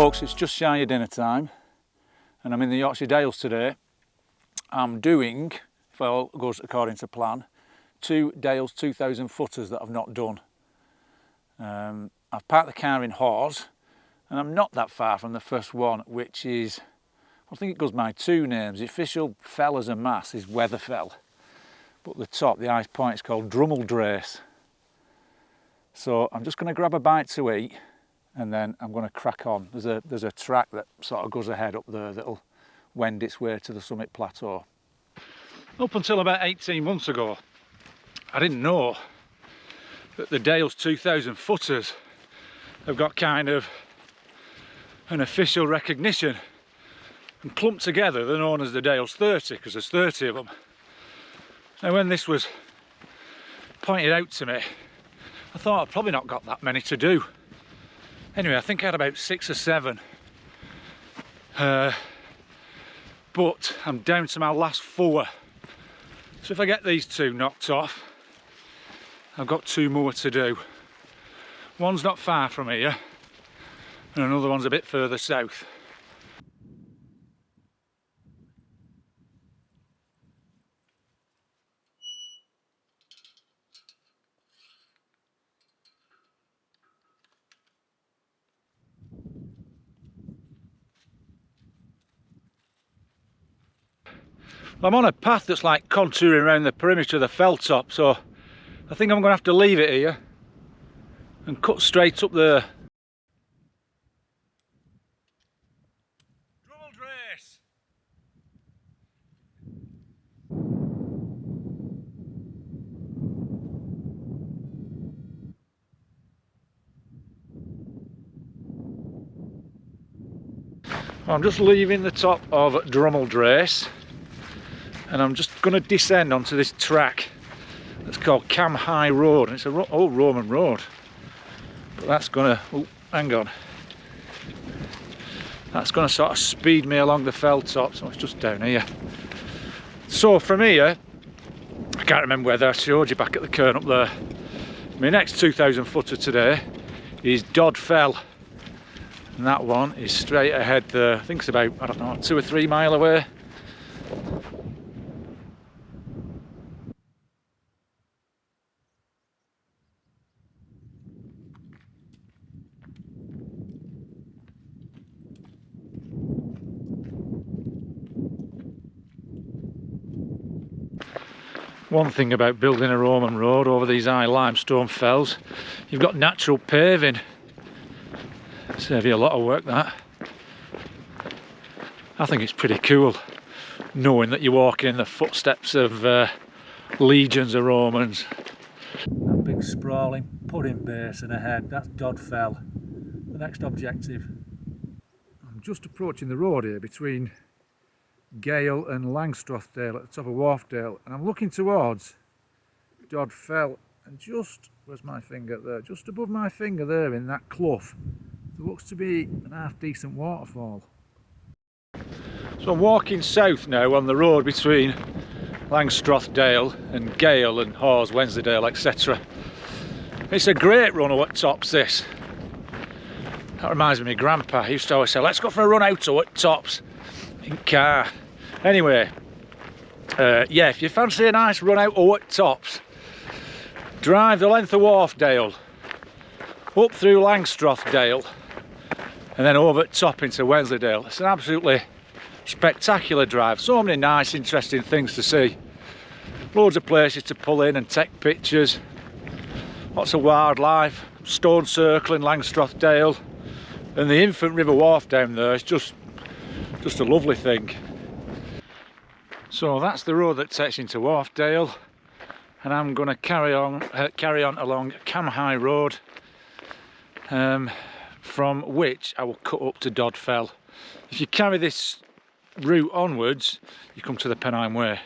folks, it's just shy of dinner time and I'm in the Yorkshire Dales today. I'm doing, if all goes according to plan, 2 Dales 2000 footers that I've not done. I've parked the car in Hawes and I'm not that far from the first one, which is, I think it goes by 2 names. The official fell as a mass is Weather Fell, but the top, the highest point, is called Wensleydale. So I'm just going to grab a bite to eat and then I'm going to crack on. There's a track that sort of goes ahead up there that'll wend its way to the summit plateau. Up until about 18 months ago, I didn't know that the Dales 2000 footers have got kind of an official recognition, and clumped together they're known as the Dales 30 because there's 30 of them. Now when this was pointed out to me, I thought I'd probably not got that many to do. Anyway, I think I had about 6 or 7. But I'm down to my last 4. So if I get these 2 knocked off, I've got 2 more to do. One's not far from here, and another one's a bit further south. I'm on a path that's like contouring around the perimeter of the fell top, so I think I'm going to have to leave it here and cut straight up there. I'm just leaving the top of Wensleydale and I'm just going to descend onto this track that's called Cam High Road, and it's an old Roman road, but that's going to, oh, hang on, that's going to sort of speed me along the fell top, so it's just down here. So from here, I can't remember whether I showed you back at the cairn up there, my next 2000 footer today is Dodd Fell, and that one is straight ahead there. I think it's about, I don't know, 2 or 3 miles away. One thing about building a Roman road over these high limestone fells, you've got natural paving. Save you a lot of work, that. I think it's pretty cool knowing that you're walking in the footsteps of legions of Romans. That big sprawling pudding basin ahead, that's Dodd Fell. The next objective. I'm just approaching the road here between Gale and Langstrathdale at the top of Wharfdale, and I'm looking towards Dodd Fell, and just, where's my finger there, just above my finger there in that clough, there looks to be an half decent waterfall. So I'm walking south now on the road between Langstrathdale and Gale and Hawes, Wensleydale, etc. It's a great run at tops, this. That reminds me of my grandpa. He used to always say, let's go for a run out at tops in car. Anyway, yeah, if you fancy a nice run out at tops, drive the length of Wharfdale, up through Langstrathdale, and then over at top into Wensleydale. It's an absolutely spectacular drive. So many nice, interesting things to see. Loads of places to pull in and take pictures. Lots of wildlife. Stone Circle in Langstrathdale, and the Infant River Wharf down there is just a lovely thing. So that's the road that takes into Wharfdale, and I'm going to carry on along Cam High Road, from which I will cut up to Dodd Fell. If you carry this route onwards, you come to the Pennine Way.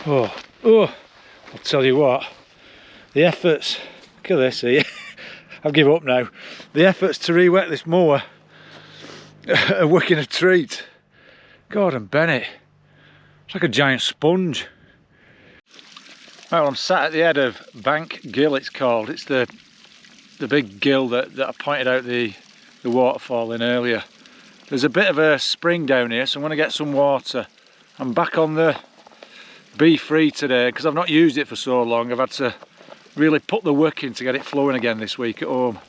Oh, I'll tell you what, the efforts, look at this here, I've given up now, the efforts to re-wet this mower a wick in a treat. Gordon Bennett. It's like a giant sponge. Well, I'm sat at the head of Bank Gill, it's called. It's the big gill that I pointed out the waterfall in earlier. There's a bit of a spring down here, so I'm going to get some water. I'm back on the B3 today because I've not used it for so long. I've had to really put the work in to get it flowing again this week at home.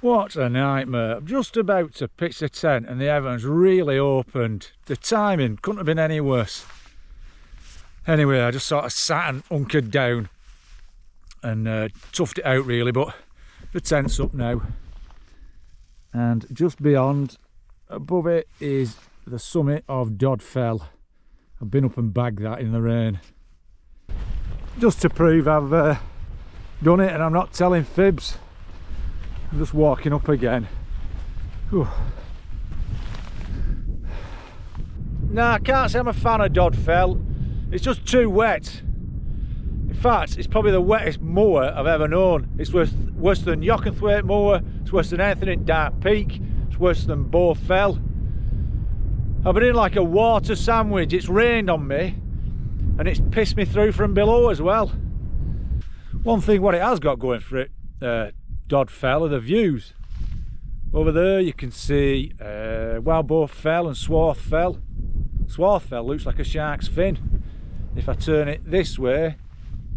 What a nightmare. I'm just about to pitch the tent and the heavens really opened. The timing couldn't have been any worse. Anyway, I just sort of sat and hunkered down and toughed it out really, but the tent's up now. And just beyond, above it, is the summit of Dodd Fell. I've been up and bagged that in the rain. Just to prove I've done it and I'm not telling fibs. I'm just walking up again. Whew. Nah, I can't say I'm a fan of Dodd Fell. It's just too wet. In fact, it's probably the wettest moor I've ever known. It's worse than Yorkshire moor, it's worse than anything in Dark Peak, it's worse than Bow Fell. I've been in like a water sandwich. It's rained on me and it's pissed me through from below as well. One thing what it has got going for it, Dodd Fell, are the views. Over there you can see Bow Fell and Swarth Fell. Swarth Fell looks like a shark's fin. If I turn it this way,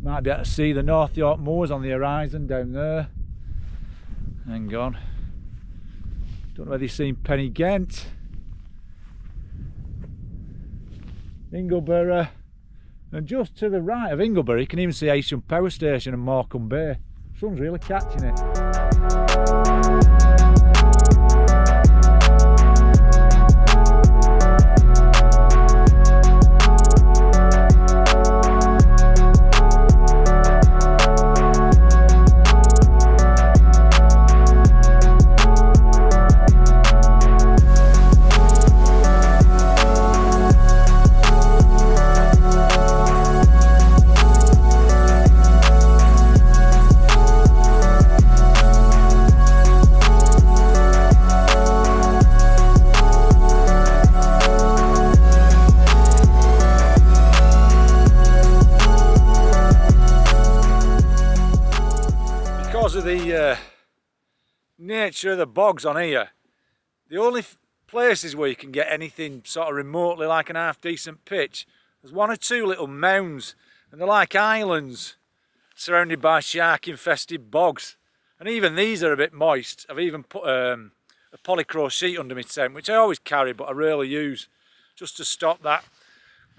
might be able to see the North York moors on the horizon down there. Hang on. Don't know whether you've seen Penny Ghent. Inglebury. And just to the right of Inglebury you can even see Aisham Power Station and Morecambe Bay. Sun's really catching it. Because of the nature of the bogs on here, the only places where you can get anything sort of remotely like an half decent pitch, there's one or two little mounds and they're like islands surrounded by shark infested bogs, and even these are a bit moist. I've even put a polycro sheet under my tent, which I always carry but I rarely use, just to stop that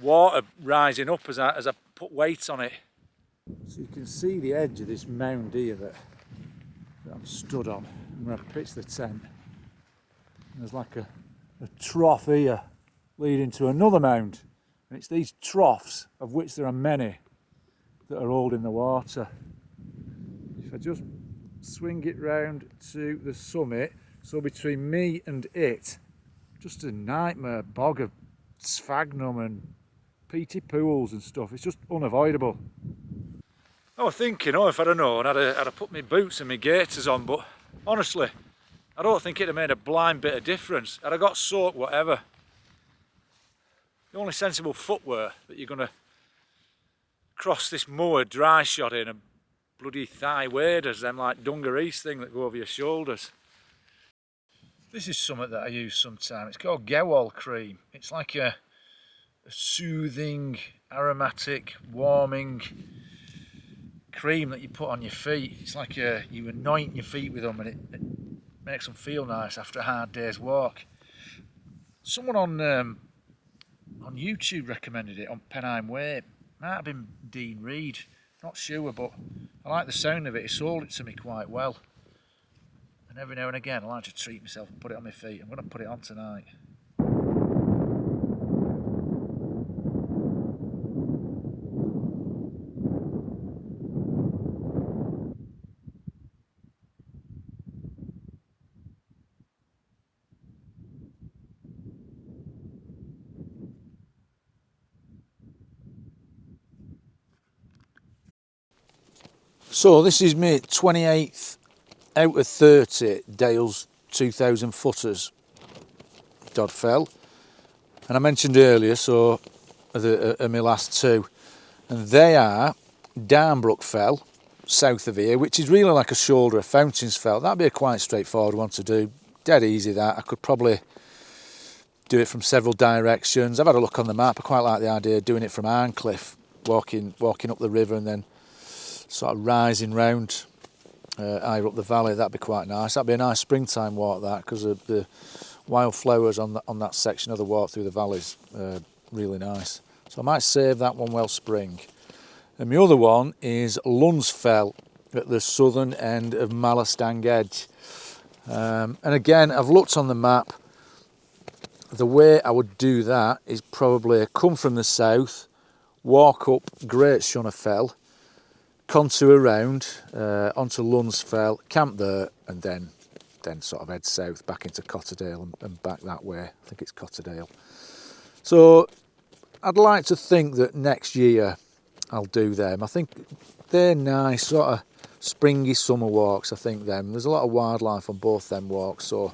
water rising up as I put weight on it. So you can see the edge of this mound here that I'm stood on. I'm going to pitch the tent. And there's like a trough here leading to another mound. And it's these troughs, of which there are many, that are holding the water. If I just swing it round to the summit, so between me and it, just a nightmare bog of sphagnum and peaty pools and stuff. It's just unavoidable. I was thinking, if I'd have known, I'd have put my boots and my gaiters on, but honestly, I don't think it'd have made a blind bit of difference. I'd have got soaked, whatever. The only sensible footwear that you're going to cross this moor dry shod in are bloody thigh waders, them like dungarees thing that go over your shoulders. This is something that I use sometimes. It's called Gewol cream. It's like a soothing, aromatic, warming cream that you put on your feet. It's like you anoint your feet with them and it makes them feel nice after a hard day's walk. Someone on YouTube recommended it on Pennine Way. Might have been Dean Reed, not sure, but I like the sound of it. He sold it to me quite well. And every now and again I like to treat myself and put it on my feet. I'm going to put it on tonight. So this is my 28th out of 30 Dales 2000 footers, Dodd Fell. And I mentioned earlier, so are my last two. And they are Darnbrook Fell, south of here, which is really like a shoulder of Fountains Fell. That'd be a quite straightforward one to do. Dead easy that. I could probably do it from several directions. I've had a look on the map. I quite like the idea of doing it from Arncliffe, walking up the river and then sort of rising round higher up the valley. That'd be quite nice. That'd be a nice springtime walk, that, because of the wildflowers on that section of the walk through the valleys. Really nice. So I might save that one well spring. And my other one is Luns Fell at the southern end of Malastang Edge. And again, I've looked on the map. The way I would do that is probably come from the south, walk up Great Shunner Fell, contour around onto Luns Fell, camp there, and then sort of head south back into Cotterdale and back that way. I think it's Cotterdale. So I'd like to think that next year I'll do them. I think they're nice, sort of springy summer walks, I think them. There's a lot of wildlife on both them walks, so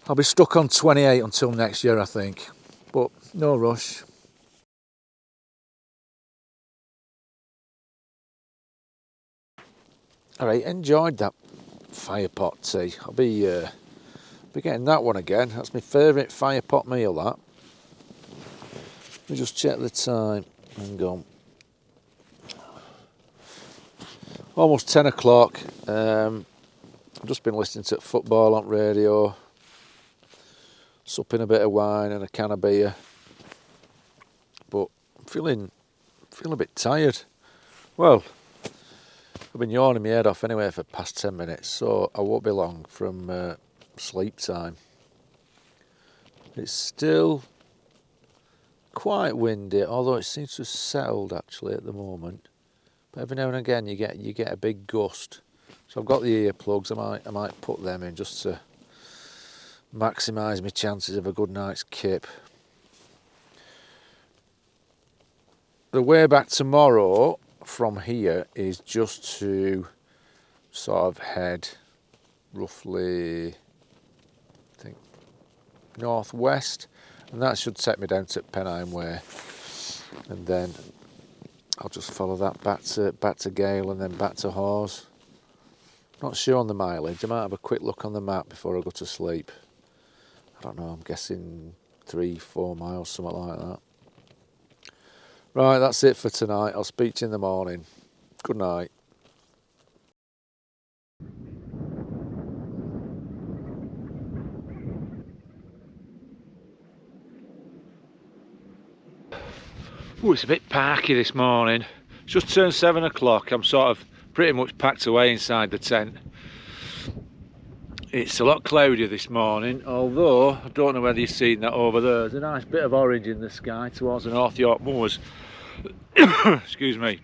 I'll be stuck on 28 until next year, I think. But no rush. Alright, enjoyed that fire pot tea. I'll be getting that one again. That's my favourite fire pot meal, that. Let me just check the time. Hang on. Almost 10 o'clock. I've just been listening to football on radio, supping a bit of wine and a can of beer. But I'm feeling a bit tired. Well, I've been yawning my head off anyway for the past 10 minutes, so I won't be long from sleep time. It's still quite windy, although it seems to have settled actually at the moment. But every now and again you get a big gust. So I've got the earplugs. I might put them in just to maximise my chances of a good night's kip. The way back tomorrow from here is just to sort of head roughly, I think, northwest, and that should take me down to Pennine Way, and then I'll just follow that back to Gale and then back to Hawes. Not sure on the mileage. I might have a quick look on the map before I go to sleep. I don't know, I'm guessing 3-4 miles, something like that. Right, that's it for tonight. I'll speak to you in the morning. Good night. Oh, it's a bit parky this morning. It's just turned 7 o'clock. I'm sort of pretty much packed away inside the tent. It's a lot cloudier this morning, although I don't know whether you've seen that over there. There's a nice bit of orange in the sky towards the North York Moors. Excuse me.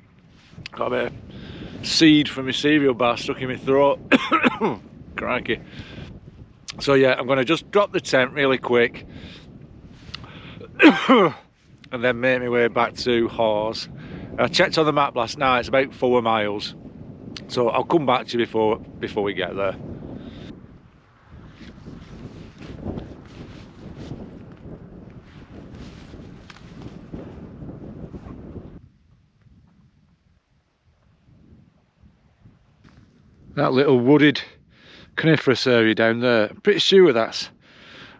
Got a bit of seed from my cereal bar stuck in my throat. Crikey. So yeah, I'm going to just drop the tent really quick and then make my way back to Hawes. I checked on the map last night, it's about 4 miles. So I'll come back to you before we get there. That little wooded coniferous area down there, I'm pretty sure that's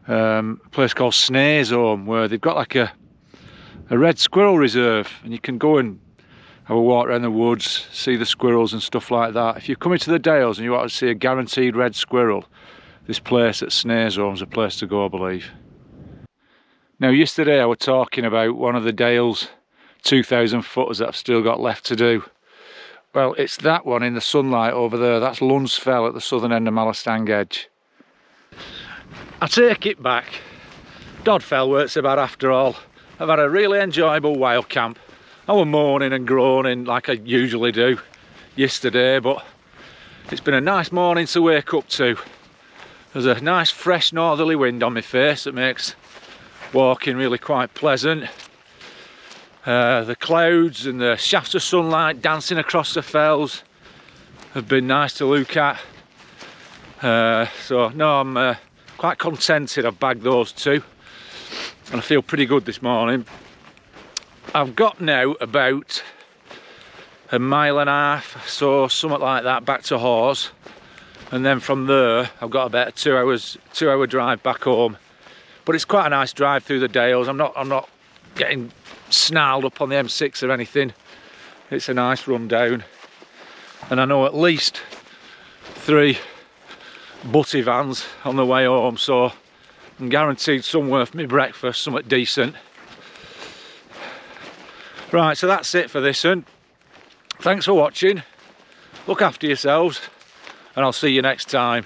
a place called Snares Home, where they've got like a red squirrel reserve, and you can go and have a walk around the woods, see the squirrels and stuff like that. If you're coming to the Dales and you want to see a guaranteed red squirrel, this place at Snares Home is a place to go, I believe. Now, yesterday I was talking about one of the Dales 2000 footers that I've still got left to do. Well, it's that one in the sunlight over there. That's Luns Fell at the southern end of Malastang Edge. I take it back. Dodd Fell works about after all. I've had a really enjoyable wild camp. I was moaning and groaning like I usually do yesterday, but it's been a nice morning to wake up to. There's a nice fresh northerly wind on my face that makes walking really quite pleasant. The clouds and the shafts of sunlight dancing across the fells have been nice to look at. So no, I'm quite contented I've bagged those two, and I feel pretty good this morning. I've got now about a mile and a half, so something like that, back to Hawes, and then from there I've got about a 2 hour drive back home. But it's quite a nice drive through the Dales. I'm not getting snarled up on the M6 or anything. It's a nice run down, and I know at least 3 butty vans on the way home, so I'm guaranteed somewhere for my breakfast, something decent. Right, so that's it for this one. Thanks for watching, look after yourselves, and I'll see you next time.